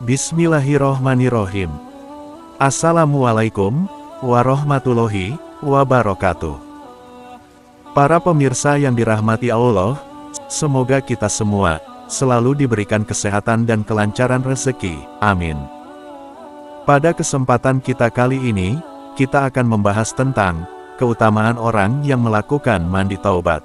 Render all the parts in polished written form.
Bismillahirrohmanirrohim. Assalamualaikum warahmatullahi wabarakatuh. Para pemirsa yang dirahmati Allah, semoga kita semua selalu diberikan kesehatan dan kelancaran rezeki. Amin. Pada kesempatan kita kali ini, kita akan membahas tentang keutamaan orang yang melakukan mandi taubat.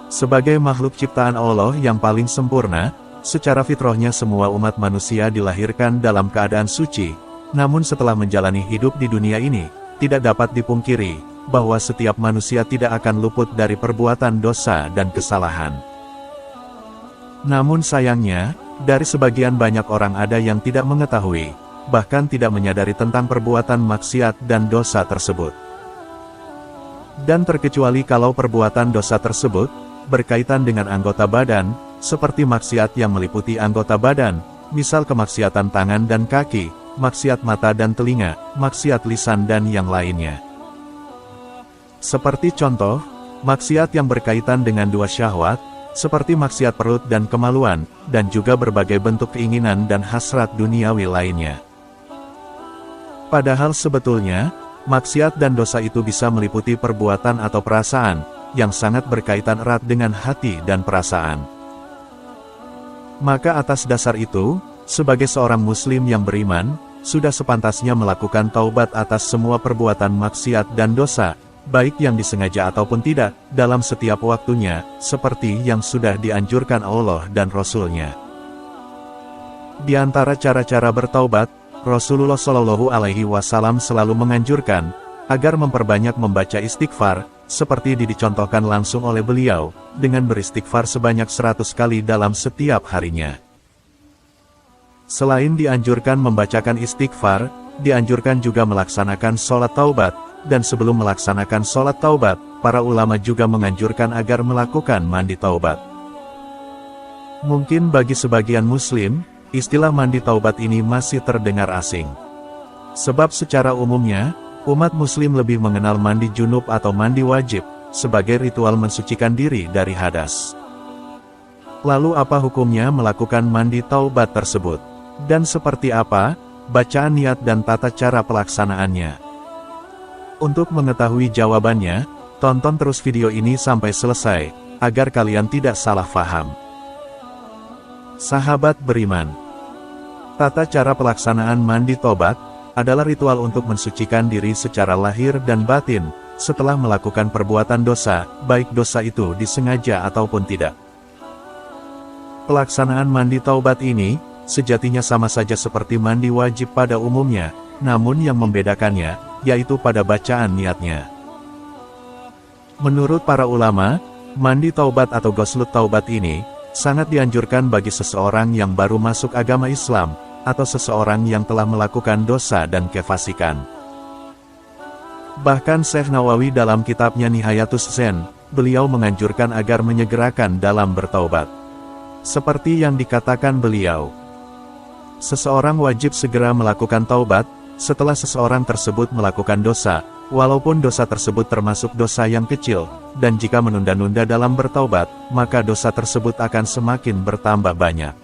Sebagai makhluk ciptaan Allah yang paling sempurna, secara fitrahnya semua umat manusia dilahirkan dalam keadaan suci, namun setelah menjalani hidup di dunia ini, tidak dapat dipungkiri bahwa setiap manusia tidak akan luput dari perbuatan dosa dan kesalahan. Namun sayangnya, dari sebagian banyak orang ada yang tidak mengetahui, bahkan tidak menyadari tentang perbuatan maksiat dan dosa tersebut. Dan terkecuali kalau perbuatan dosa tersebut berkaitan dengan anggota badan, seperti maksiat yang meliputi anggota badan, misal kemaksiatan tangan dan kaki, maksiat mata dan telinga, maksiat lisan dan yang lainnya. Seperti contoh, maksiat yang berkaitan dengan dua syahwat, seperti maksiat perut dan kemaluan, dan juga berbagai bentuk keinginan dan hasrat duniawi lainnya. Padahal sebetulnya, maksiat dan dosa itu bisa meliputi perbuatan atau perasaan, yang sangat berkaitan erat dengan hati dan perasaan. Maka atas dasar itu, sebagai seorang muslim yang beriman, sudah sepantasnya melakukan taubat atas semua perbuatan maksiat dan dosa, baik yang disengaja ataupun tidak, dalam setiap waktunya, seperti yang sudah dianjurkan Allah dan Rasul-Nya. Di antara cara-cara bertaubat, Rasulullah Shallallahu Alaihi Wasallam selalu menganjurkan agar memperbanyak membaca istighfar, seperti dicontohkan langsung oleh beliau, dengan beristighfar sebanyak 100 kali dalam setiap harinya. Selain dianjurkan membacakan istighfar, dianjurkan juga melaksanakan sholat taubat, dan sebelum melaksanakan sholat taubat, para ulama juga menganjurkan agar melakukan mandi taubat. Mungkin bagi sebagian muslim, istilah mandi taubat ini masih terdengar asing. Sebab secara umumnya, umat muslim lebih mengenal mandi junub atau mandi wajib, sebagai ritual mensucikan diri dari hadas. Lalu apa hukumnya melakukan mandi taubat tersebut? Dan seperti apa bacaan niat dan tata cara pelaksanaannya? Untuk mengetahui jawabannya, tonton terus video ini sampai selesai, agar kalian tidak salah faham. Sahabat beriman, tata cara pelaksanaan mandi taubat adalah ritual untuk mensucikan diri secara lahir dan batin, setelah melakukan perbuatan dosa, baik dosa itu disengaja ataupun tidak. Pelaksanaan mandi taubat ini, sejatinya sama saja seperti mandi wajib pada umumnya, namun yang membedakannya, yaitu pada bacaan niatnya. Menurut para ulama, mandi taubat atau ghuslut taubat ini, sangat dianjurkan bagi seseorang yang baru masuk agama Islam, atau seseorang yang telah melakukan dosa dan kefasikan. Bahkan Syekh Nawawi dalam kitabnya Nihayatus Zen, beliau menganjurkan agar menyegerakan dalam bertaubat. Seperti yang dikatakan beliau, seseorang wajib segera melakukan taubat, setelah seseorang tersebut melakukan dosa, walaupun dosa tersebut termasuk dosa yang kecil, dan jika menunda-nunda dalam bertaubat, maka dosa tersebut akan semakin bertambah banyak.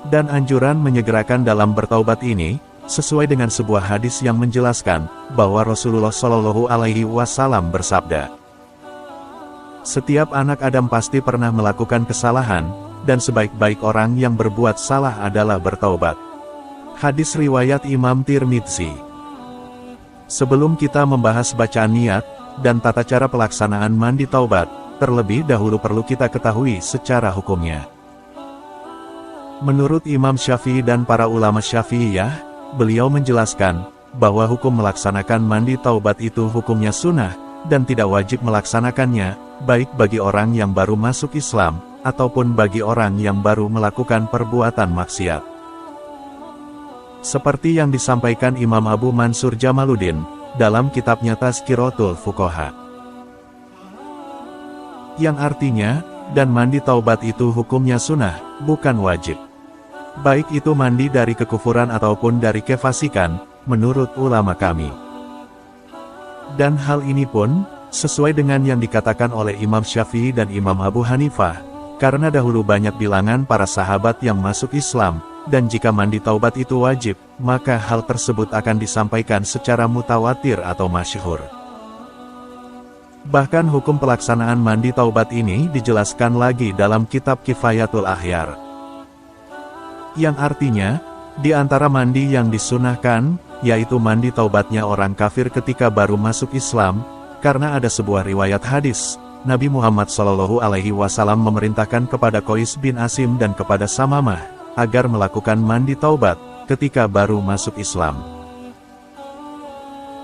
Dan anjuran menyegerakan dalam bertaubat ini, sesuai dengan sebuah hadis yang menjelaskan, bahwa Rasulullah Shallallahu Alaihi Wasallam bersabda, "Setiap anak Adam pasti pernah melakukan kesalahan, dan sebaik-baik orang yang berbuat salah adalah bertaubat." Hadis riwayat Imam Tirmidzi. Sebelum kita membahas bacaan niat, dan tata cara pelaksanaan mandi taubat, terlebih dahulu perlu kita ketahui secara hukumnya. Menurut Imam Syafi'i dan para ulama Syafi'iyah, beliau menjelaskan bahwa hukum melaksanakan mandi taubat itu hukumnya sunnah, dan tidak wajib melaksanakannya, baik bagi orang yang baru masuk Islam, ataupun bagi orang yang baru melakukan perbuatan maksiat. Seperti yang disampaikan Imam Abu Mansur Jamaluddin, dalam kitabnya Tazkiratul Fuqaha. Yang artinya, dan mandi taubat itu hukumnya sunnah, bukan wajib. Baik itu mandi dari kekufuran ataupun dari kefasikan, menurut ulama kami. Dan hal ini pun, sesuai dengan yang dikatakan oleh Imam Syafi'i dan Imam Abu Hanifah, karena dahulu banyak bilangan para sahabat yang masuk Islam, dan jika mandi taubat itu wajib, maka hal tersebut akan disampaikan secara mutawatir atau masyhur. Bahkan hukum pelaksanaan mandi taubat ini dijelaskan lagi dalam kitab Kifayatul Akhyar. Yang artinya, di antara mandi yang disunahkan, yaitu mandi taubatnya orang kafir ketika baru masuk Islam, karena ada sebuah riwayat hadis, Nabi Muhammad SAW memerintahkan kepada Qais bin Asim dan kepada Samamah, agar melakukan mandi taubat, ketika baru masuk Islam.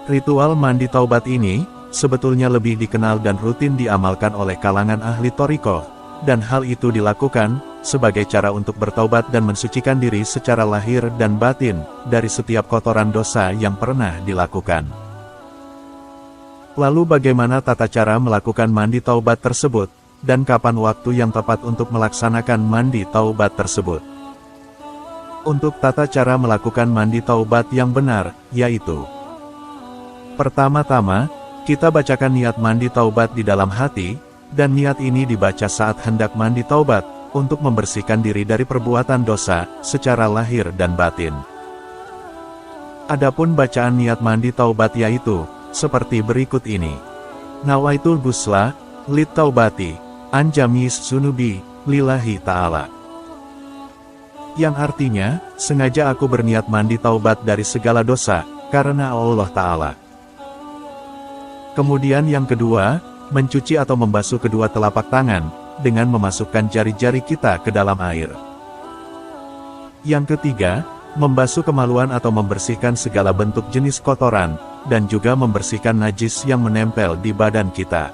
Ritual mandi taubat ini, sebetulnya lebih dikenal dan rutin diamalkan oleh kalangan ahli thariqah, dan hal itu dilakukan, sebagai cara untuk bertaubat dan mensucikan diri secara lahir dan batin, dari setiap kotoran dosa yang pernah dilakukan. Lalu bagaimana tata cara melakukan mandi taubat tersebut, dan kapan waktu yang tepat untuk melaksanakan mandi taubat tersebut? Untuk tata cara melakukan mandi taubat yang benar, yaitu: pertama-tama, kita bacakan niat mandi taubat di dalam hati, dan niat ini dibaca saat hendak mandi taubat, untuk membersihkan diri dari perbuatan dosa, secara lahir dan batin. Adapun bacaan niat mandi taubat yaitu, seperti berikut ini. Nawaitul ghusla, lit taubati, an jamis sunubi, lillahi ta'ala. Yang artinya, sengaja aku berniat mandi taubat dari segala dosa, karena Allah Ta'ala. Kemudian yang kedua, mencuci atau membasuh kedua telapak tangan, dengan memasukkan jari-jari kita ke dalam air. Yang ketiga, membasuh kemaluan atau membersihkan segala bentuk jenis kotoran, dan juga membersihkan najis yang menempel di badan kita.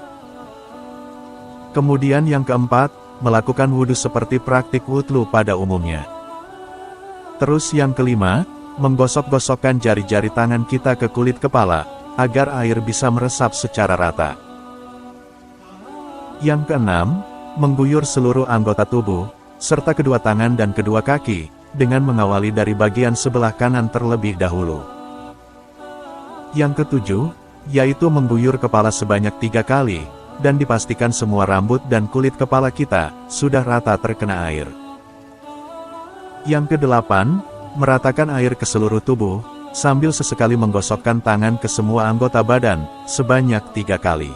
Kemudian yang keempat, melakukan wudhu seperti praktik wudhu pada umumnya. Terus yang kelima, menggosok-gosokkan jari-jari tangan kita ke kulit kepala, agar air bisa meresap secara rata. Yang keenam, mengguyur seluruh anggota tubuh, serta kedua tangan dan kedua kaki, dengan mengawali dari bagian sebelah kanan terlebih dahulu. Yang ketujuh, yaitu mengguyur kepala sebanyak 3 kali, dan dipastikan semua rambut dan kulit kepala kita, sudah rata terkena air. Yang kedelapan, meratakan air ke seluruh tubuh, sambil sesekali menggosokkan tangan ke semua anggota badan, sebanyak 3 kali.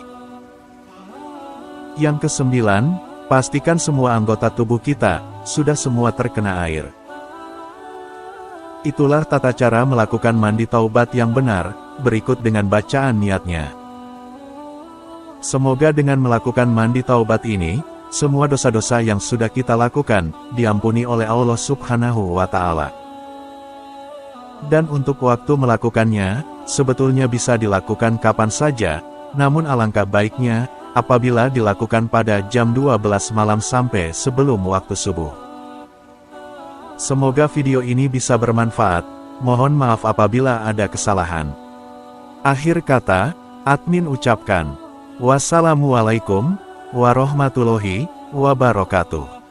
Yang kesembilan, pastikan semua anggota tubuh kita, sudah semua terkena air. Itulah tata cara melakukan mandi taubat yang benar, berikut dengan bacaan niatnya. Semoga dengan melakukan mandi taubat ini, semua dosa-dosa yang sudah kita lakukan, diampuni oleh Allah Subhanahu wa Ta'ala. Dan untuk waktu melakukannya, sebetulnya bisa dilakukan kapan saja, namun alangkah baiknya, apabila dilakukan pada jam 12 malam sampai sebelum waktu subuh. Semoga video ini bisa bermanfaat, mohon maaf apabila ada kesalahan. Akhir kata, admin ucapkan, wassalamualaikum warahmatullahi wabarakatuh.